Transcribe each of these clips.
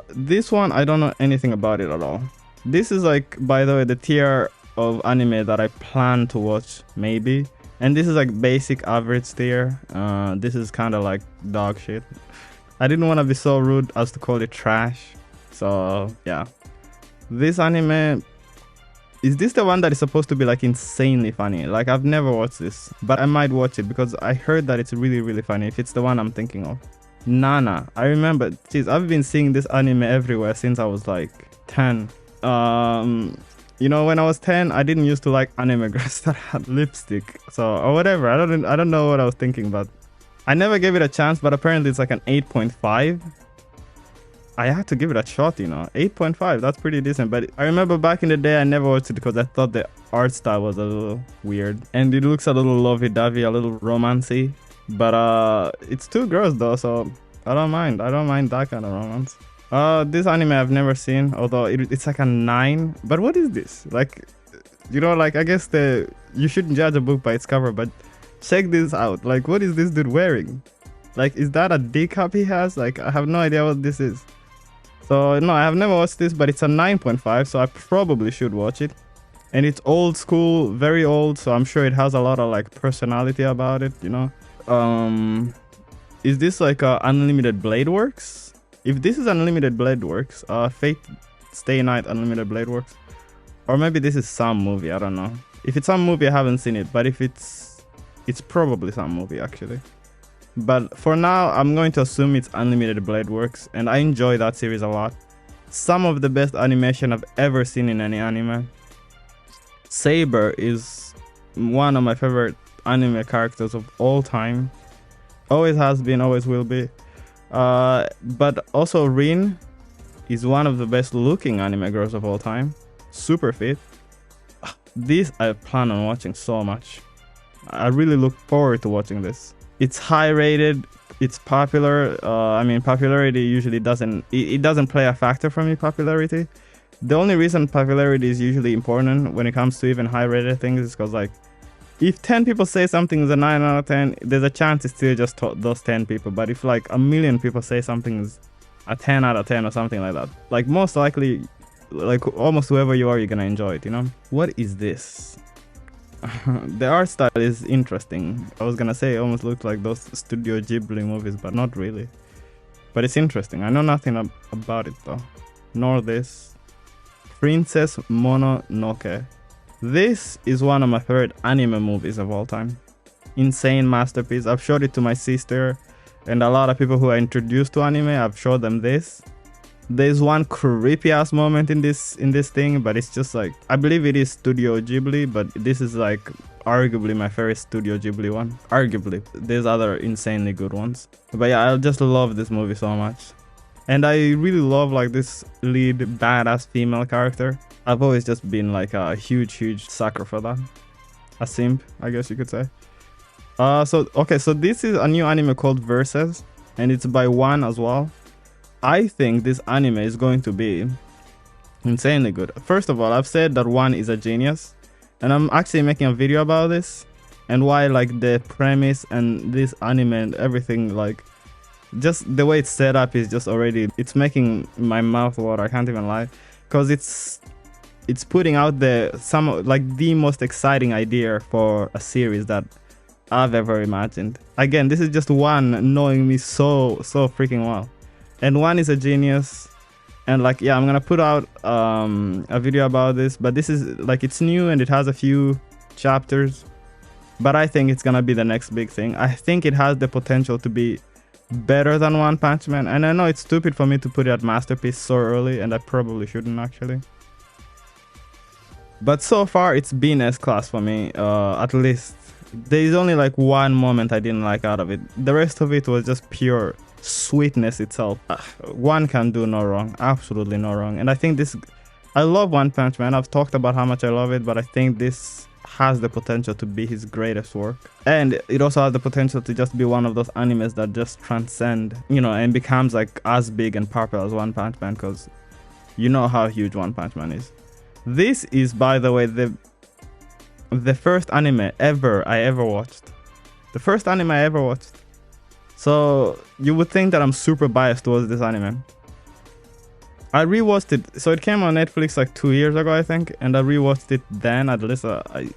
This one, I don't know anything about it at all. This is like, by the way, the tier of anime that I plan to watch, maybe. And this is like basic average tier. This is kind of like dog shit. I didn't want to be so rude as to call it trash. So, yeah. This anime, is this the one that is supposed to be like insanely funny? Like, I've never watched this, but I might watch it because I heard that it's really, really funny, if it's the one I'm thinking of. Nana, I remember, jeez, I've been seeing this anime everywhere since I was like 10. You know, when I was 10, I didn't used to like anime girls that had lipstick, so, or whatever. I don't know what I was thinking, but I never gave it a chance. But apparently it's like an 8.5. I had to give it a shot, you know. 8.5, that's pretty decent. But I remember back in the day, I never watched it because I thought the art style was a little weird, and it looks a little lovey-dovey, a little romancy. But it's two girls though, so I don't mind that kind of romance. This anime I've never seen, although it's like a 9. But what is this? Like, you know, like, I guess you shouldn't judge a book by its cover, but check this out. Like, what is this dude wearing? Like, is that a decap he has? Like, I have no idea what this is. So no, I have never watched this, but it's a 9.5, so I probably should watch it. And it's old school, very old, so I'm sure it has a lot of like personality about it, you know. Is this like Unlimited Blade Works? If this is Unlimited Blade Works, Fate Stay Night Unlimited Blade Works, or maybe this is some movie, I don't know. If it's some movie, I haven't seen it, but if it's probably some movie actually. But for now, I'm going to assume it's Unlimited Blade Works, and I enjoy that series a lot. Some of the best animation I've ever seen in any anime. Saber is one of my favorite anime characters of all time. Always has been, always will be. But also Rin is one of the best looking anime girls of all time. Super fit. This I plan on watching so much. I really look forward to watching this. It's high rated, it's popular. I mean, popularity usually doesn't play a factor for me, popularity. The only reason popularity is usually important when it comes to even high rated things is because, like, if 10 people say something is a 9 out of 10, there's a chance it's still just those 10 people. But if like a million people say something is a 10 out of 10 or something like that, like, most likely, like, almost whoever you are, you're gonna enjoy it, you know? What is this? The art style is interesting. I was gonna say it almost looked like those Studio Ghibli movies, but not really. But it's interesting. I know nothing about it though. Nor this. Princess Mononoke. This is one of my favorite anime movies of all time. Insane masterpiece. I've showed it to my sister and a lot of people who are introduced to anime. I've showed them this. There's one creepy ass moment in this thing, but it's just like, I believe it is Studio Ghibli, but this is like arguably my favorite Studio Ghibli one. Arguably. There's other insanely good ones. But yeah, I just love this movie so much. And I really love like this lead badass female character. I've always just been like a huge sucker for that. A simp, I guess you could say. So this is a new anime called Versus, and it's by One as well. I think this anime is going to be insanely good. First of all, I've said that One is a genius, and I'm actually making a video about this and why, like, the premise and this anime and everything, like, just the way it's set up is just already, it's making my mouth water. I can't even lie, because it's putting out the most exciting idea for a series that I've ever imagined. Again, this is just One knowing me so freaking well. And One is a genius, and like, yeah, I'm gonna put out a video about this, but this is like, it's new and it has a few chapters, but I think it's gonna be the next big thing. I think it has the potential to be better than One Punch Man, and I know it's stupid for me to put it at masterpiece so early, and I probably shouldn't actually, but so far it's been S-class for me. At least there's only like one moment I didn't like out of it. The rest of it was just pure sweetness itself. One can do no wrong, absolutely no wrong. And I think I love One Punch Man. I've talked about how much I love it, but I think this has the potential to be his greatest work, and it also has the potential to just be one of those animes that just transcend, you know, and becomes like as big and popular as One Punch Man, because you know how huge One Punch Man is. This is, by the way, the first anime I ever watched. The first anime I ever watched. So you would think that I'm super biased towards this anime, I rewatched it. So it came on Netflix like 2 years ago, I think, and I rewatched it then, at least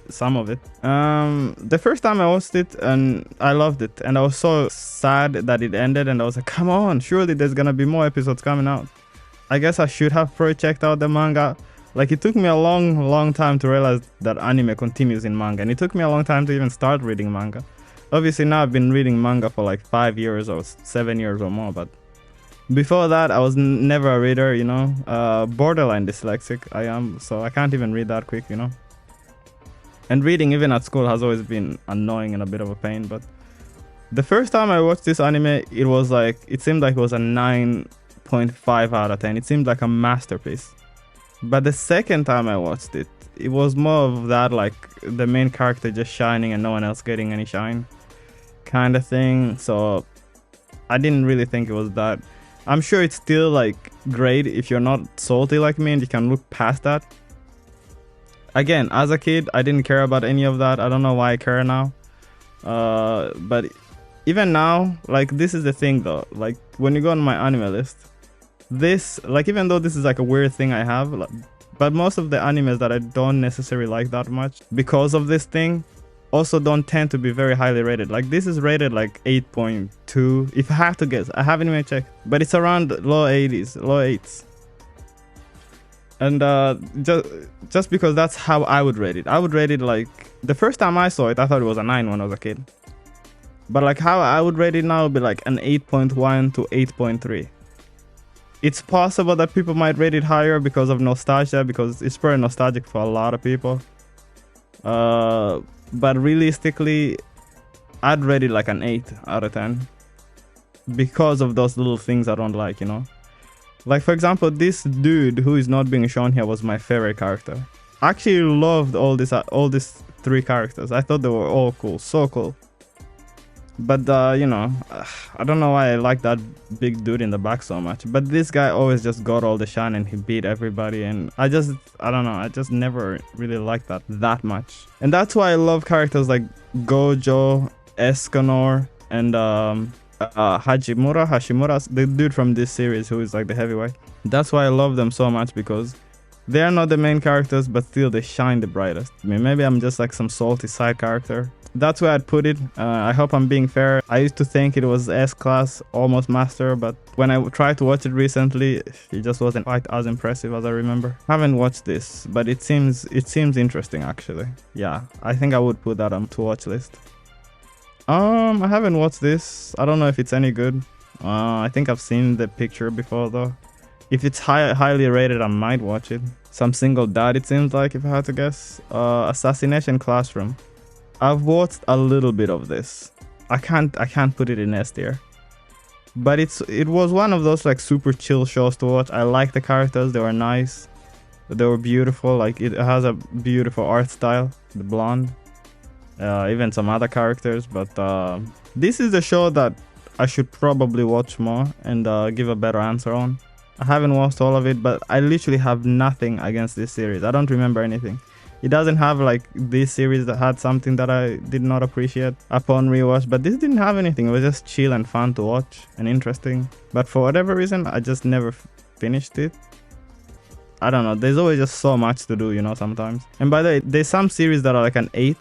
some of it. The first time I watched it, and I loved it, and I was so sad that it ended, and I was like, come on, surely there's gonna be more episodes coming out. I guess I should have checked out the manga. Like, it took me a long time to realize that anime continues in manga, and it took me a long time to even start reading manga. Obviously now I've been reading manga for like 5 years or 7 years or more, but before that I was never a reader, you know. Borderline dyslexic I am, so I can't even read that quick, you know. And reading even at school has always been annoying and a bit of a pain. But the first time I watched this anime, it seemed like it was a 9.5 out of 10. It seemed like a masterpiece. But the second time I watched it, it was more of that, like the main character just shining and no one else getting any shine kind of thing. So I didn't really think it was that. I'm sure it's still like great if you're not salty like me and you can look past that. Again, as a kid, I didn't care about any of that. I don't know why I care now. But even now, like, this is the thing though. Like, when you go on my anime list, this, like, even though this is like a weird thing I have, like, but most of the animes that I don't necessarily like that much because of this thing also don't tend to be very highly rated. Like, this is rated like 8.2 if I have to guess. I haven't even checked, but it's around low 80s, low 8s. And just because that's how I would rate it. I would rate it like, the first time I saw it I thought it was a 9 when I was a kid, but like how I would rate it now would be like an 8.1 to 8.3. It's possible that people might rate it higher because of nostalgia, because it's very nostalgic for a lot of people. But realistically, I'd rate it like an 8 out of 10 because of those little things I don't like, you know. Like, for example, this dude who is not being shown here was my favorite character. I actually loved all these 3 characters. I thought they were all cool, so cool. But you know, I don't know why I like that big dude in the back so much, but this guy always just got all the shine and he beat everybody, and I don't know, I just never really liked that much. And that's why I love characters like Gojo, Escanor, and Hashimura, the dude from this series who is like the heavyweight. That's why I love them so much, because they are not the main characters, but still they shine the brightest. I mean, maybe I'm just like some salty side character. That's where I'd put it. I hope I'm being fair. I used to think it was S-class, almost master, but when I tried to watch it recently, it just wasn't quite as impressive as I remember. I haven't watched this, but it seems interesting actually. Yeah, I think I would put that on to watch list. I haven't watched this. I don't know if it's any good. I think I've seen the picture before though. If it's highly rated, I might watch it. Some single dad, it seems like, if I had to guess. Assassination Classroom. I've watched a little bit of this. I can't put it in S tier, but it was one of those like super chill shows to watch. I like the characters, they were nice, they were beautiful. Like, it has a beautiful art style, the blonde, even some other characters. But this is the show that I should probably watch more and give a better answer on. I haven't watched all of it, but I literally have nothing against this series. I don't remember anything. It doesn't have like this series that had something that I did not appreciate upon rewatch, but this didn't have anything. It was just chill and fun to watch and interesting. But for whatever reason, I just never finished it. I don't know. There's always just so much to do, you know, sometimes. And by the way, there's some series that are like an 8,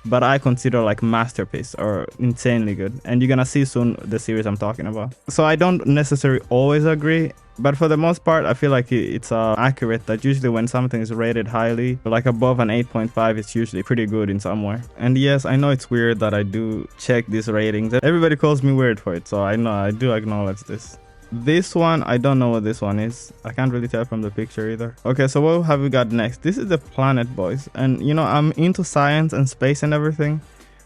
but I consider like masterpiece or insanely good. And you're gonna see soon the series I'm talking about. So I don't necessarily always agree, but for the most part, I feel like it's accurate that usually when something is rated highly, like above an 8.5, it's usually pretty good in somewhere. And yes, I know it's weird that I do check these ratings. Everybody calls me weird for it, so I know I do acknowledge this. This one, I don't know what this one is. I can't really tell from the picture either. Okay, so what have we got next? This is the Planet Boys. And you know, I'm into science and space and everything.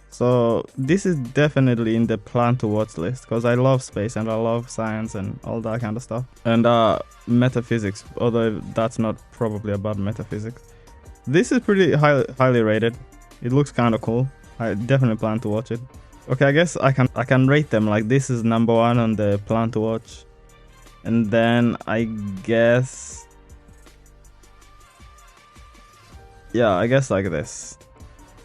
So this is definitely in the plan to watch list, because I love space and I love science and all that kind of stuff. And metaphysics, although that's not probably about metaphysics. This is pretty highly rated. It looks kind of cool. I definitely plan to watch it. Okay, I guess I can rate them like this is number 1 on the plan to watch. And then I guess, yeah, I guess like this.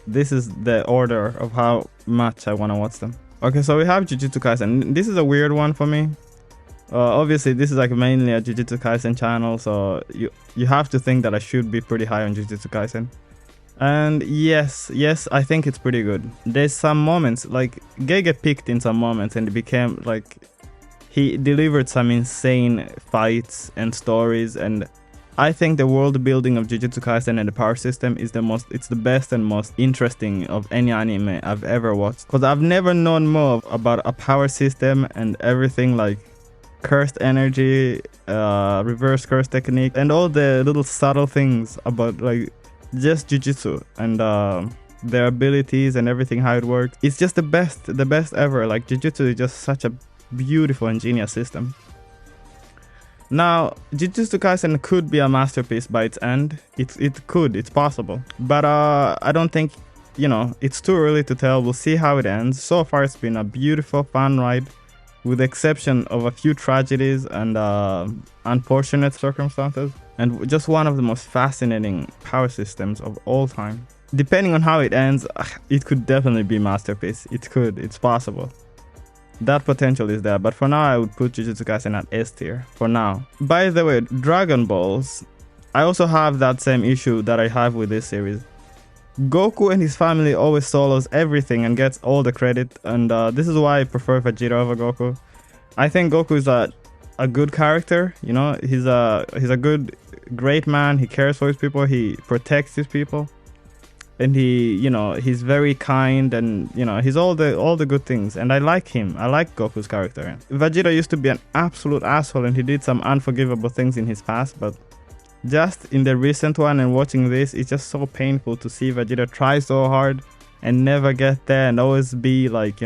This is the order of how much I want to watch them. Okay, so we have Jujutsu Kaisen. This is a weird one for me. Obviously, this is like mainly a Jujutsu Kaisen channel, so you have to think that I should be pretty high on Jujutsu Kaisen. And yes, I think it's pretty good. There's some moments, like, Gege peaked in some moments and it became, like, he delivered some insane fights and stories, and I think the world building of Jujutsu Kaisen and the power system is it's the best and most interesting of any anime I've ever watched. Because I've never known more about a power system and everything, like cursed energy, reverse curse technique, and all the little subtle things about, like, just Jujutsu and their abilities and everything, how it works. It's just the best ever. Like, Jujutsu is just such a beautiful and genius system. Now, Jujutsu Kaisen could be a masterpiece by its end. It's possible. But I don't think, it's too early to tell. We'll see how it ends. So far, it's been a beautiful, fun ride, with the exception of a few tragedies and unfortunate circumstances, and just one of the most fascinating power systems of all time. Depending on how it ends, it could definitely be a masterpiece. It's possible. That potential is there, but for now I would put Jujutsu Kaisen at S tier, for now. By the way, Dragon Balls, I also have that same issue that I have with this series. Goku and his family always solos everything and gets all the credit, and this is why I prefer Vegeta over Goku. I think Goku is a good character, he's a great man, he cares for his people, he protects his people. And he's very kind, and he's all the good things, and I like him. I like Goku's character. Vegeta used to be an absolute asshole, and he did some unforgivable things in his past, but just in the recent one and watching this, it's just so painful to see Vegeta try so hard and never get there, and always be like,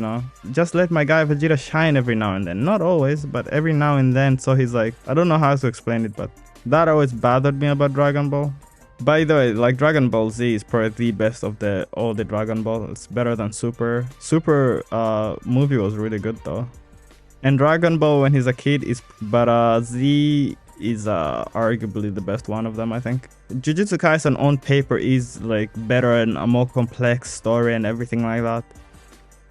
just let my guy Vegeta shine every now and then. Not always, but every now and then. So he's like, I don't know how to explain it, but that always bothered me about Dragon Ball. By the way, like, Dragon Ball Z is probably the best of all the Dragon Ball. It's better than Super. Super movie was really good though. And Dragon Ball when he's a kid Z is arguably the best one of them, I think. Jujutsu Kaisen on paper is like better and a more complex story and everything like that.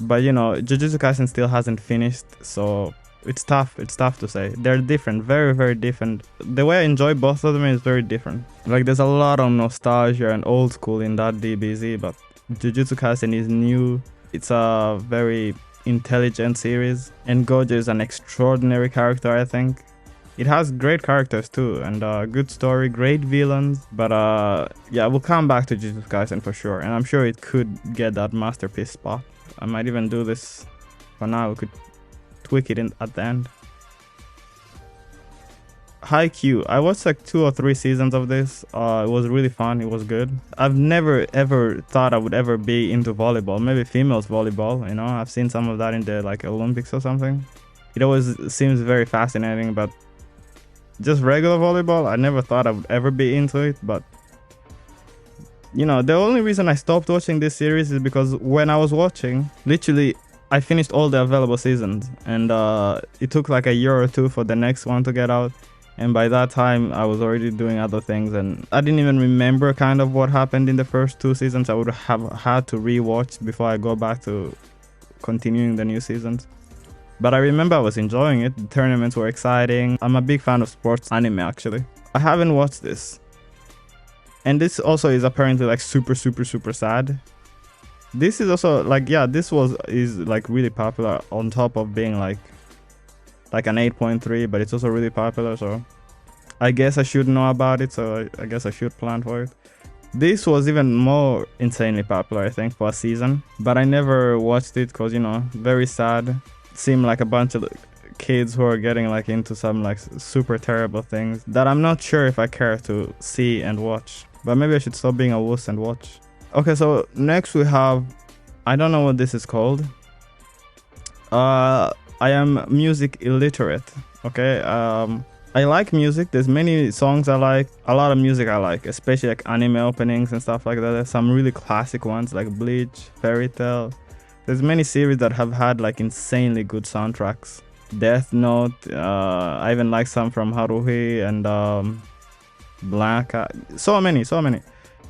But Jujutsu Kaisen still hasn't finished, so it's tough to say. They're different, very, very different. The way I enjoy both of them is very different. Like, there's a lot of nostalgia and old school in that DBZ, but Jujutsu Kaisen is new. It's a very intelligent series, and Gojo is an extraordinary character, I think. It has great characters too, and good story, great villains. But yeah, we'll come back to Jujutsu Kaisen for sure, and I'm sure it could get that masterpiece spot. I might even do this for now. We could tweak it in at the end. Haikyuu, I watched like 2 or 3 seasons of this. It was really fun. It was good. I've never ever thought I would ever be into volleyball. Maybe females volleyball, I've seen some of that in the like Olympics or something. It always seems very fascinating, but just regular volleyball, I never thought I would ever be into it. But the only reason I stopped watching this series is because when I was watching, literally I finished all the available seasons, and it took like a year or 2 for the next one to get out. And by that time, I was already doing other things, and I didn't even remember kind of what happened in the first 2 seasons. I would have had to rewatch before I go back to continuing the new seasons. But I remember I was enjoying it. The tournaments were exciting. I'm a big fan of sports anime, actually. I haven't watched this. And this also is apparently like super, super, super sad. This is also like, yeah, is like really popular, on top of being like an 8.3, but it's also really popular, so I guess I should know about it, so I guess I should plan for it. This was even more insanely popular, I think, for a season, but I never watched it because, very sad. It seemed like a bunch of kids who are getting like into some like super terrible things that I'm not sure if I care to see and watch, but maybe I should stop being a wuss and watch. Okay, so next we have, I don't know what this is called. I am music illiterate. Okay, I like music. There's many songs I like, a lot of music I like, especially like anime openings and stuff like that. There's some really classic ones like Bleach, Fairy Tail. There's many series that have had like insanely good soundtracks. Death Note. I even like some from Haruhi and Blanca. So many.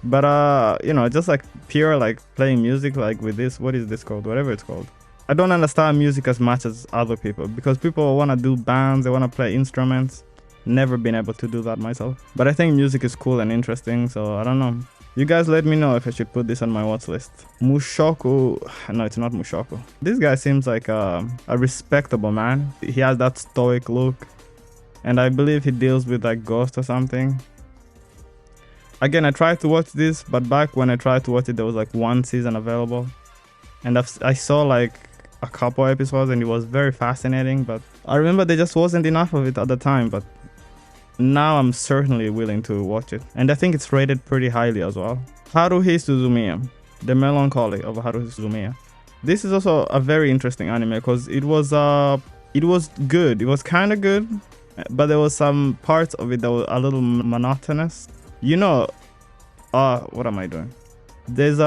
But just like pure like playing music like with this, what is this called? Whatever it's called. I don't understand music as much as other people, because people want to do bands, they want to play instruments. Never been able to do that myself. But I think music is cool and interesting, so I don't know. You guys let me know if I should put this on my watch list. Mushoku. No, it's not Mushoku. This guy seems like a respectable man. He has that stoic look. And I believe he deals with like ghosts or something. Again, I tried to watch this, but back when I tried to watch it, there was like one season available. And I saw like a couple episodes and it was very fascinating. But I remember there just wasn't enough of it at the time. But now I'm certainly willing to watch it. And I think it's rated pretty highly as well. Haruhi Suzumiya. The Melancholy of Haruhi Suzumiya. This is also a very interesting anime because it was good. It was kind of good. But there was some parts of it that were a little monotonous. You know, what am I doing? There's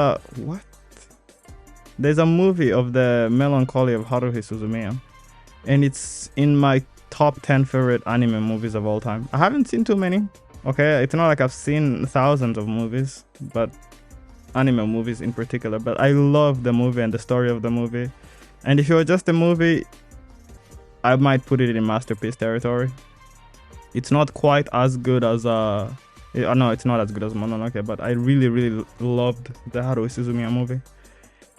a movie of the Melancholy of Haruhi Suzumiya. And it's in my top 10 favorite anime movies of all time. I haven't seen too many. Okay, it's not like I've seen thousands of movies, but anime movies in particular. But I love the movie and the story of the movie. And if it were just a movie, I might put it in masterpiece territory. It's not quite as good as no, it's not as good as Mononoke, but I really loved the Haruhi Suzumiya movie.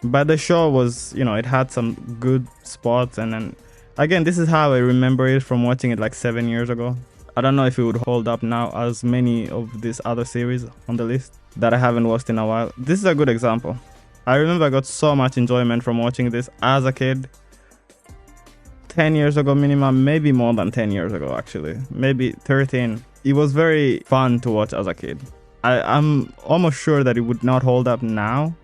But the show was, you know, it had some good spots, and then again, this is how I remember it from watching it like 7 years ago. I don't know if it would hold up now as many of these other series on the list that I haven't watched in a while. This is a good example. I remember I got so much enjoyment from watching this as a kid. 10 years ago minimum, maybe more than 10 years ago actually, maybe 13. It was very fun to watch as a kid. I'm almost sure that it would not hold up now.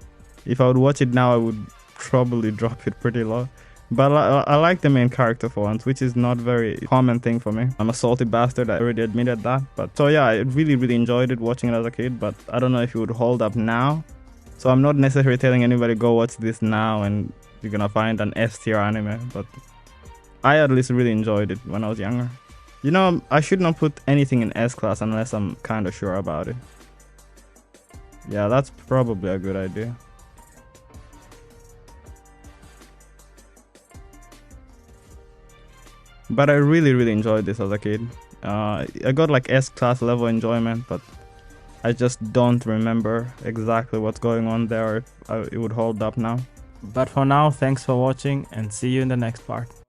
If I would watch it now, I would probably drop it pretty low. But I like the main character for once, which is not very common thing for me. I'm a salty bastard, I already admitted that. But so yeah, I really enjoyed it watching it as a kid, but I don't know if it would hold up now. So I'm not necessarily telling anybody go watch this now and you're gonna find an S tier anime, but I at least really enjoyed it when I was younger. You know, I should not put anything in S class unless I'm kind of sure about it. Yeah, that's probably a good idea. But I really enjoyed this as a kid. I got like S class level enjoyment, but I just don't remember exactly what's going on there, or if it would hold up now. But for now, thanks for watching and see you in the next part.